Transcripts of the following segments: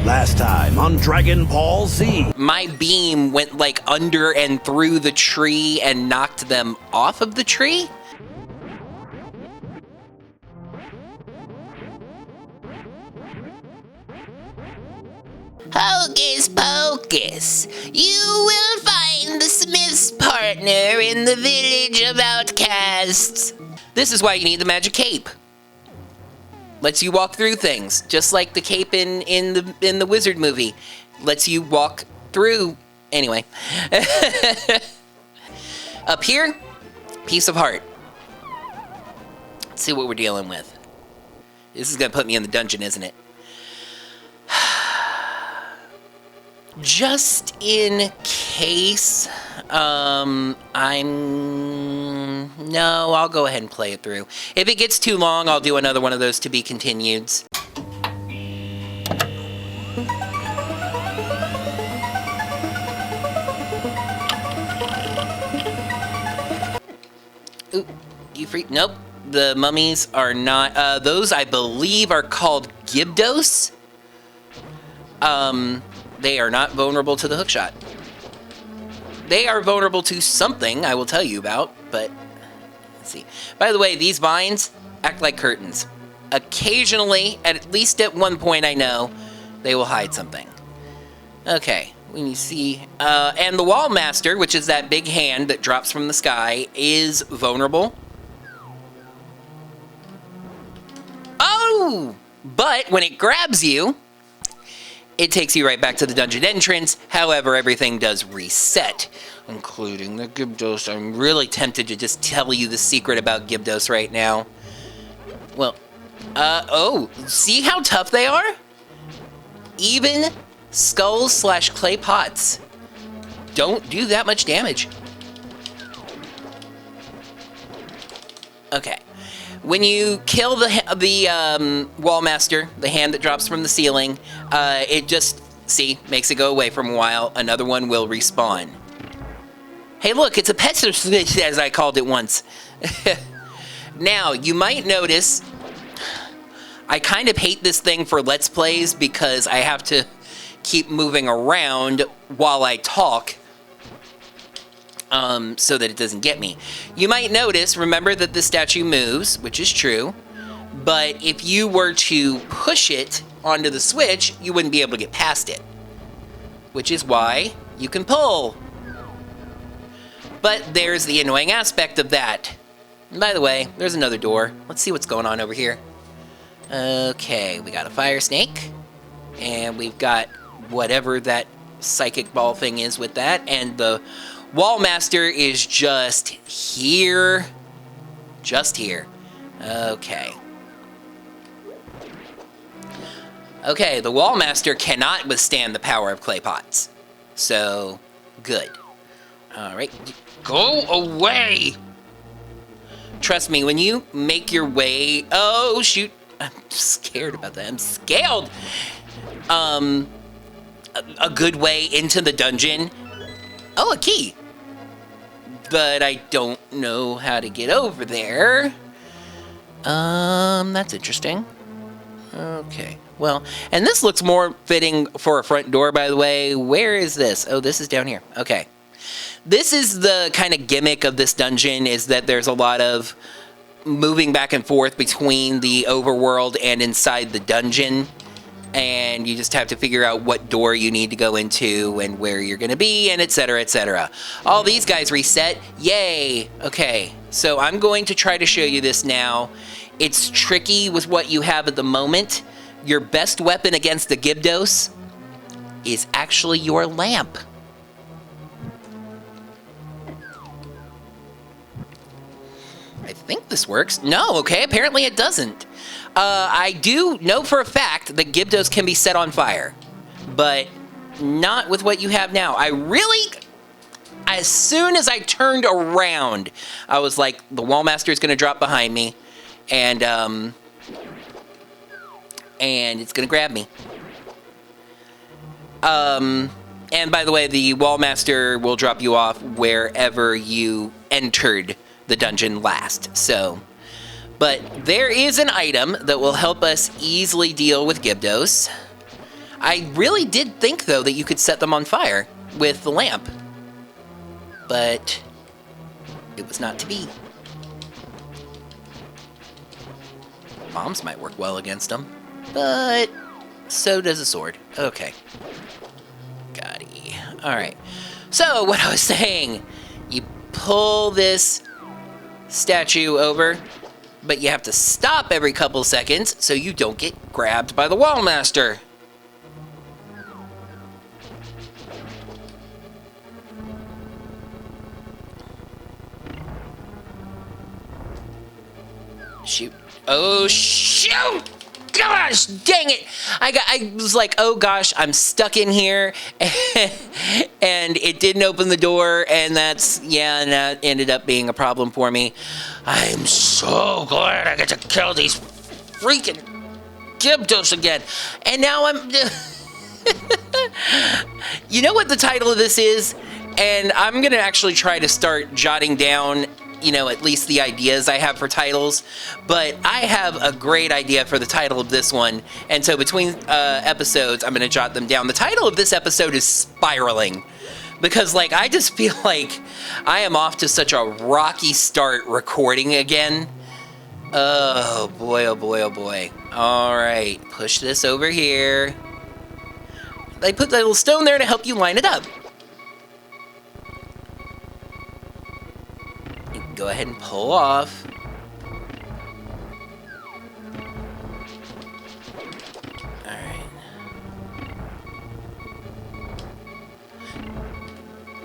Last time on Dragon Ball Z. My beam went like under and through the tree and knocked them off of the tree? Hocus pocus! You will find the smith's partner in the village of outcasts. This is why you need the magic cape. Lets you walk through things, just like the cape in the wizard movie. Lets you walk through. Anyway. Up here, piece of heart. Let's see what we're dealing with. This is gonna put me in the dungeon, isn't it? Just in case, I'll go ahead and play it through. If it gets too long, I'll do another one of those to be continueds. Ooh, you free? Nope. The mummies are not, those I believe are called Gibdos. They are not vulnerable to the hookshot. They are vulnerable to something I will tell you about, but let's see. By the way, these vines act like curtains. Occasionally, at least at one point I know, they will hide something. Okay, when you see, and the Wall Master, which is that big hand that drops from the sky, is vulnerable. Oh! But when it grabs you, it takes you right back to the dungeon entrance. However, everything does reset, including the Gibdos. I'm really tempted to just tell you the secret about Gibdos right now. Well, oh, see how tough they are? Even skulls / clay pots don't do that much damage. Okay. When you kill the Wall Master, the hand that drops from the ceiling, it just, makes it go away for a while. Another one will respawn. Hey, look, it's a pet switch, as I called it once. Now, you might notice, I kind of hate this thing for Let's Plays because I have to keep moving around while I talk. So that it doesn't get me. You might notice, remember that the statue moves, which is true, but if you were to push it onto the switch, you wouldn't be able to get past it, which is why you can pull. But there's the annoying aspect of that. And by the way, there's another door. Let's see what's going on over here. Okay, we got a fire snake, and we've got whatever that psychic ball thing is with that, and the Wall Master is just here. Just here. Okay. Okay, the Wall Master cannot withstand the power of clay pots. So, good. Alright, go away! Trust me, when you make your way... Oh, shoot. I'm scared about that. I'm scaled! A good way into the dungeon. Oh, a key. But I don't know how to get over there. That's interesting. Okay, well, and this looks more fitting for a front door, by the way. Where is this? Oh, this is down here. Okay. This is the kind of gimmick of this dungeon, is that there's a lot of moving back and forth between the overworld and inside the dungeon. And you just have to figure out what door you need to go into and where you're going to be, and etc., etc. All these guys reset. Yay! Okay, so I'm going to try to show you this now. It's tricky with what you have at the moment. Your best weapon against the Gibdos is actually your lamp. I think this works. No, okay, apparently it doesn't. I do know for a fact that Gibdos can be set on fire, but not with what you have now. As soon as I turned around, I was like, the Wall Master is going to drop behind me, and it's going to grab me. And by the way, the Wall Master will drop you off wherever you entered the dungeon last, so... But there is an item that will help us easily deal with Gibdos. I really did think, though, that you could set them on fire with the lamp. But it was not to be. Bombs might work well against them, but so does a sword. Okay. Gotti. Alright. So, what I was saying, you pull this statue over, but you have to stop every couple seconds so you don't get grabbed by the wall master. Shoot. Oh, shoot! Gosh, dang it! I was like, oh gosh, I'm stuck in here, and it didn't open the door, and that ended up being a problem for me. I'm so glad I get to kill these freaking Gyptos again, and now I'm... You know what the title of this is? And I'm gonna actually try to start jotting down, you know, at least the ideas I have for titles, but I have a great idea for the title of this one, and so between episodes, I'm gonna jot them down. The title of this episode is Spiraling, because, like, I just feel like I am off to such a rocky start recording again. Oh boy, oh boy, oh boy. All right, push this over here. They put that little stone there to help you line it up. Go ahead and pull off. Alright.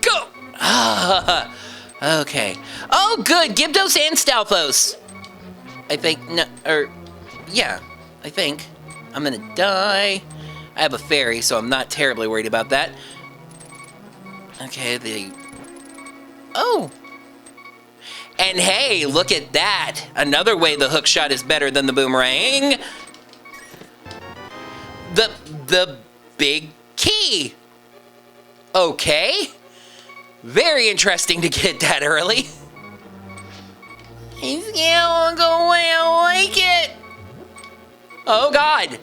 Go! Ah, okay. Oh, good! Gyptos and Stalfos! I think, no, yeah, I think. I'm gonna die. I have a fairy, so I'm not terribly worried about that. Okay, oh! And hey, look at that! Another way the hook shot is better than the boomerang. The big key. Okay. Very interesting to get that early. Yeah, go away, I don't like it. Oh God.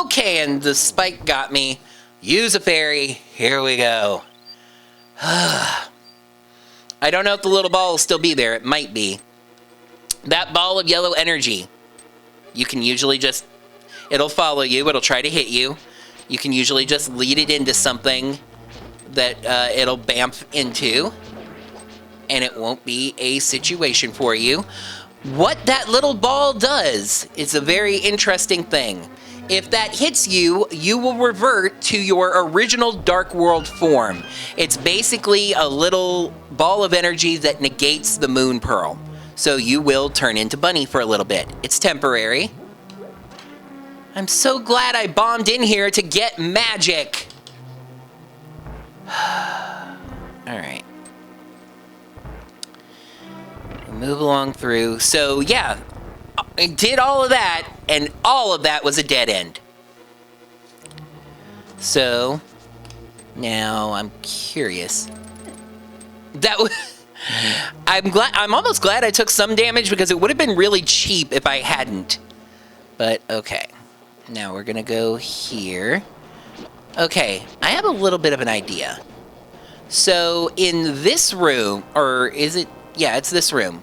Okay, and the spike got me. Use a fairy. Here we go. I don't know if the little ball will still be there. It might be. That ball of yellow energy. You can usually just... It'll follow you. It'll try to hit you. You can usually just lead it into something that it'll bamf into. And it won't be a situation for you. What that little ball does is a very interesting thing. If that hits you, you will revert to your original Dark World form. It's basically a little ball of energy that negates the Moon Pearl. So you will turn into Bunny for a little bit. It's temporary. I'm so glad I bombed in here to get magic. Alright. Move along through. So yeah, I did all of that, and all of that was a dead end. So now I'm curious. That was... I'm almost glad I took some damage, because it would have been really cheap if I hadn't. But okay. Now we're gonna go here. Okay, I have a little bit of an idea. So in this room, or is it... Yeah, it's this room.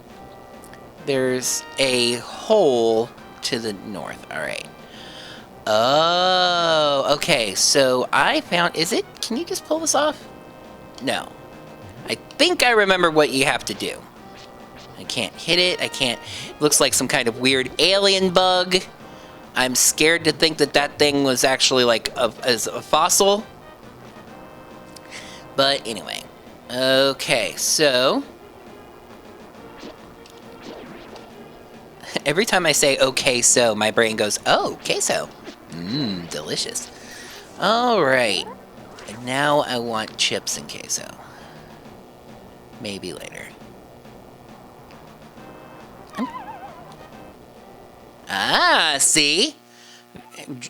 There's a hole to the north. All right. Oh, okay. So I found... Is it... Can you just pull this off? No. I think I remember what you have to do. I can't hit it. I can't... Looks like some kind of weird alien bug. I'm scared to think that that thing was actually like as a fossil. But anyway. Okay, so... Every time I say, okay, so, my brain goes, oh, queso. Mmm, delicious. All right. And now I want chips and queso. Maybe later. Ah, see?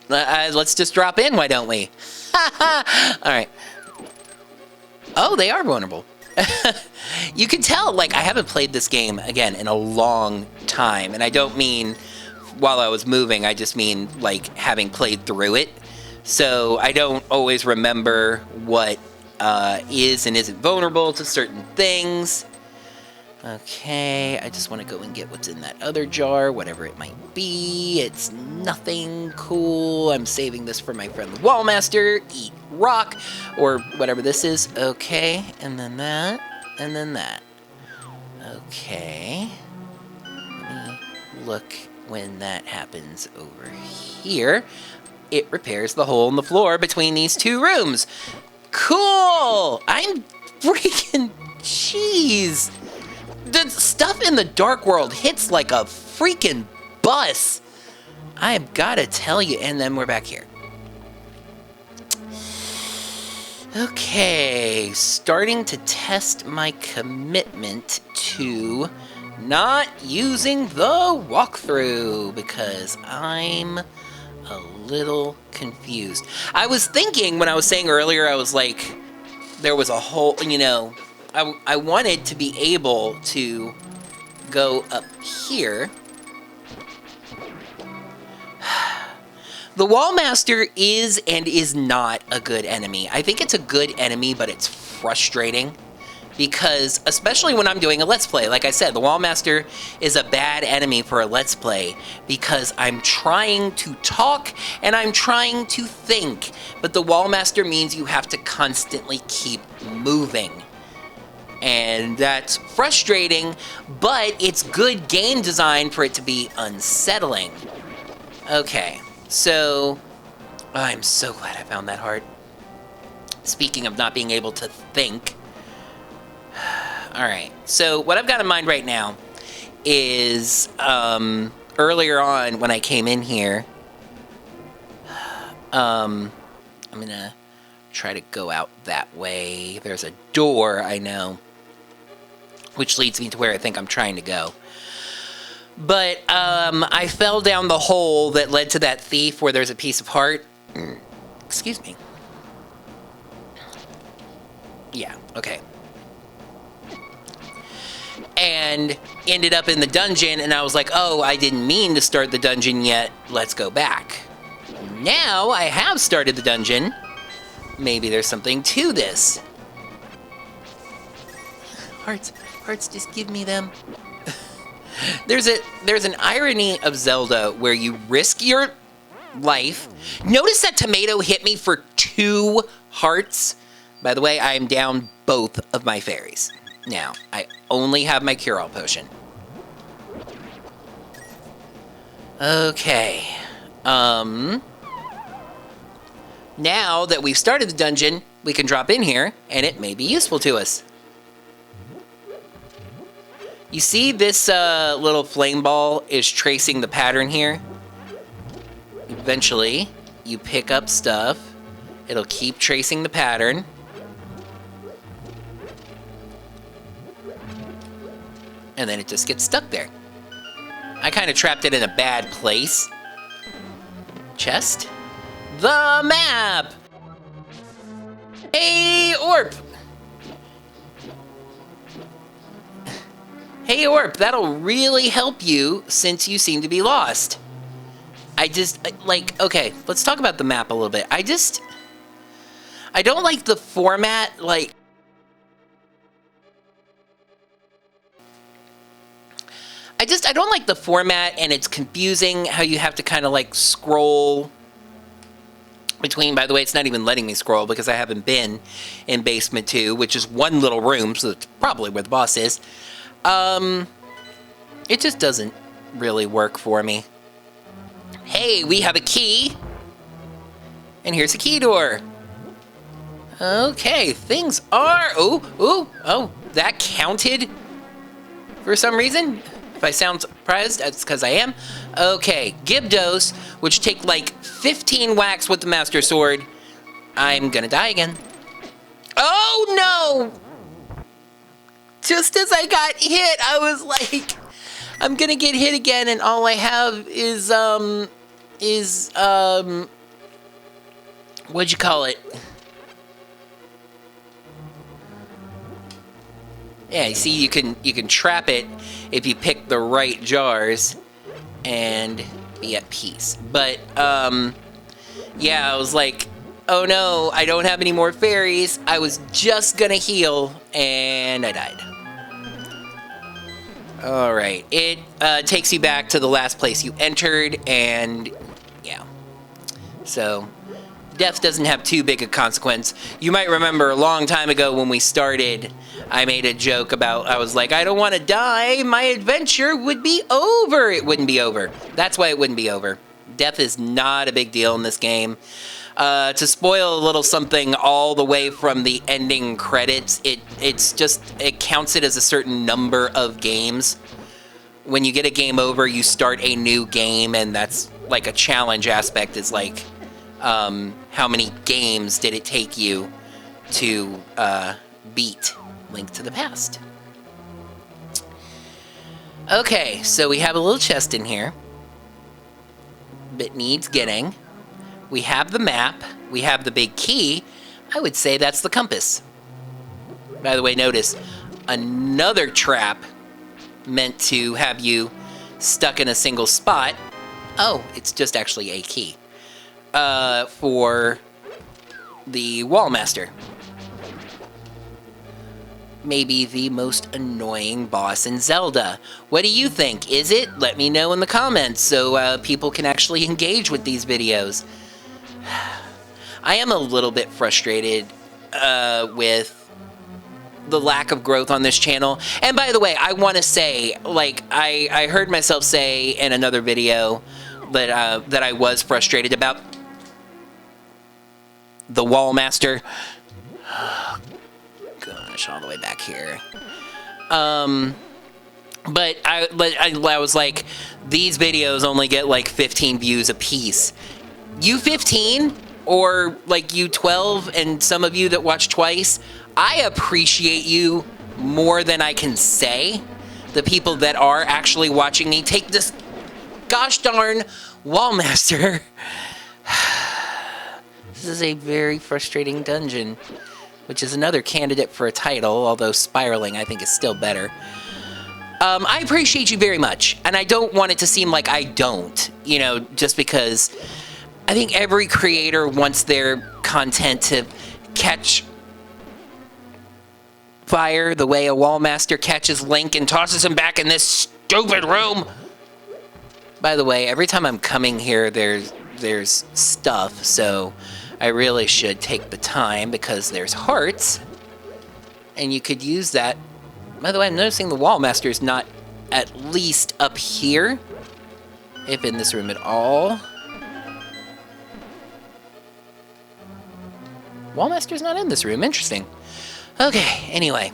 Let's just drop in, why don't we? All right. Oh, they are vulnerable. You can tell, like, I haven't played this game, again, in a long time. And I don't mean while I was moving, I just mean, like, having played through it. So I don't always remember what is and isn't vulnerable to certain things. Okay, I just want to go and get what's in that other jar, whatever it might be. It's nothing cool. I'm saving this for my friend the Wallmaster. Eat rock, or whatever this is. Okay, and then that, and then that. Okay. Let me look when that happens over here. It repairs the hole in the floor between these two rooms. Cool! I'm freaking... Jeez! The stuff in the Dark World hits like a freaking bus. I've gotta tell you. And then we're back here. Okay, starting to test my commitment to not using the walkthrough because I'm a little confused. I was thinking when I was saying earlier, I was like, there was a whole, you know, I wanted to be able to go up here. The Wallmaster is and is not a good enemy. I think it's a good enemy, but it's frustrating. Because, especially when I'm doing a Let's Play, like I said, the Wallmaster is a bad enemy for a Let's Play because I'm trying to talk and I'm trying to think. But the Wallmaster means you have to constantly keep moving. And that's frustrating, but it's good game design for it to be unsettling. Okay, so I'm so glad I found that heart. Speaking of not being able to think. Alright, so what I've got in mind right now is earlier on when I came in here, I'm gonna try to go out that way. There's a door, I know, which leads me to where I think I'm trying to go. But I fell down the hole that led to that thief where there's a piece of heart. Excuse me. Yeah, okay. And ended up in the dungeon, and I was like, oh, I didn't mean to start the dungeon yet. Let's go back. Now I have started the dungeon. Maybe there's something to this. Hearts, just give me them. There's an irony of Zelda where you risk your life. Notice that tomato hit me for 2 hearts. By the way, I am down both of my fairies. Now, I only have my cure-all potion. Okay. Now that we've started the dungeon, we can drop in here, and it may be useful to us. You see this little flame ball is tracing the pattern here? Eventually, you pick up stuff. It'll keep tracing the pattern. And then it just gets stuck there. I kind of trapped it in a bad place. Chest. The map! Hey, Orp! Hey, Orp, that'll really help you since you seem to be lost. Okay, let's talk about the map a little bit. I don't like the format, I don't like the format, and it's confusing how you have to kind of scroll between. By the way, it's not even letting me scroll because I haven't been in basement 2, which is one little room, so that's probably where the boss is. It just doesn't really work for me. Hey, we have a key. And here's a key door. Okay, things are... Oh, that counted for some reason. If I sound surprised, that's because I am. Okay, Gibdos, which take 15 whacks with the Master Sword. I'm gonna die again. Oh, no! Just as I got hit, I was like, I'm gonna get hit again, and all I have is, what'd you call it? Yeah, you see, you can trap it if you pick the right jars and be at peace. But, Yeah, I was like, oh no, I don't have any more fairies. I was just gonna heal, and I died. Alright, it takes you back to the last place you entered, and yeah. So, death doesn't have too big a consequence. You might remember a long time ago when we started, I made a joke about, I was like, I don't want to die, my adventure would be over. It wouldn't be over. That's why it wouldn't be over. Death is not a big deal in this game. To spoil a little something all the way from the ending credits, it counts it as a certain number of games. When you get a game over, you start a new game, and that's like a challenge aspect is like, how many games did it take you to beat Link to the Past? Okay, so we have a little chest in here that needs getting. We have the map. We have the big key. I would say that's the compass. By the way, notice another trap meant to have you stuck in a single spot. Oh, it's just actually a key. For the Wallmaster. Maybe the most annoying boss in Zelda. What do you think? Is it? Let me know in the comments so people can actually engage with these videos. I am a little bit frustrated with the lack of growth on this channel. And by the way, I want to say, like, I heard myself say in another video that I was frustrated about the Wallmaster. Gosh, all the way back here. But I was like, these videos only get like 15 views a piece. You 15, or like you 12, and some of you that watch twice, I appreciate you more than I can say. The people that are actually watching me take this gosh darn Wallmaster. This is a very frustrating dungeon, which is another candidate for a title, although Spiraling I think is still better. I appreciate you very much, and I don't want it to seem like I don't, you know, just because I think every creator wants their content to catch fire the way a Wallmaster catches Link and tosses him back in this stupid room. By the way, every time I'm coming here, there's stuff, so I really should take the time because there's hearts, and you could use that. By the way, I'm noticing the Wallmaster is not at least up here, if in this room at all. Wallmaster's not in this room. Interesting. Okay, anyway.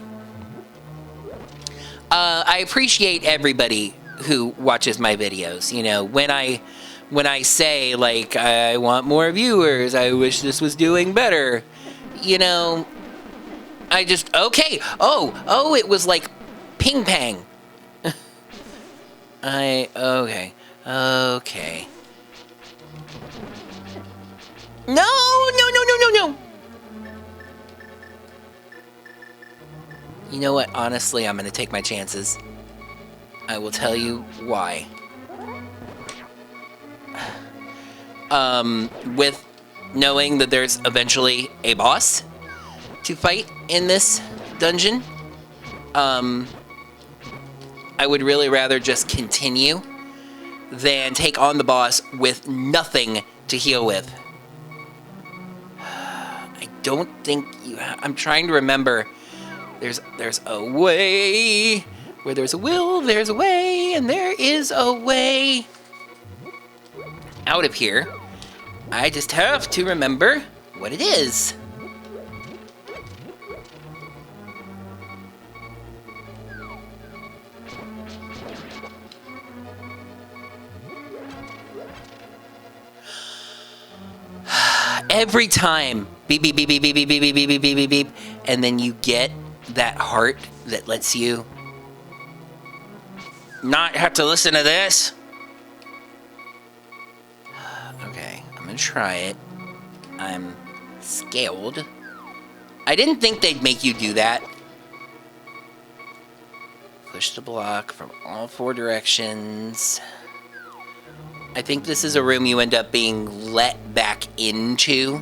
I appreciate everybody who watches my videos. You know, when I say, like, I want more viewers, I wish this was doing better, you know, I just, okay. Oh, it was like ping pang. Okay. No. You know what? Honestly, I'm going to take my chances. I will tell you why. With knowing that there's eventually a boss to fight in this dungeon, I would really rather just continue than take on the boss with nothing to heal with. I don't think you I'm trying to remember. There's a way. Where there's a will, there's a way, and there is a way out of here. I just have to remember what it is. Every time, beep, beep, beep, beep, beep, beep, beep, beep, beep, beep, beep, beep, and then you get that heart that lets you not have to listen to this. Okay, I'm gonna try it. I'm scared. I didn't think they'd make you do that. Push the block from all 4 directions. I think this is a room you end up being let back into.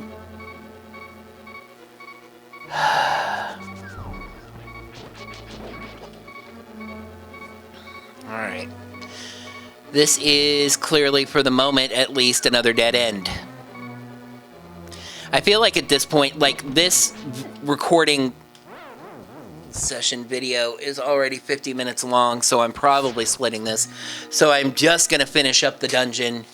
Alright. This is clearly, for the moment at least, another dead end. I feel like at this point, like, this recording session video is already 50 minutes long, so I'm probably splitting this. So I'm just gonna finish up the dungeon.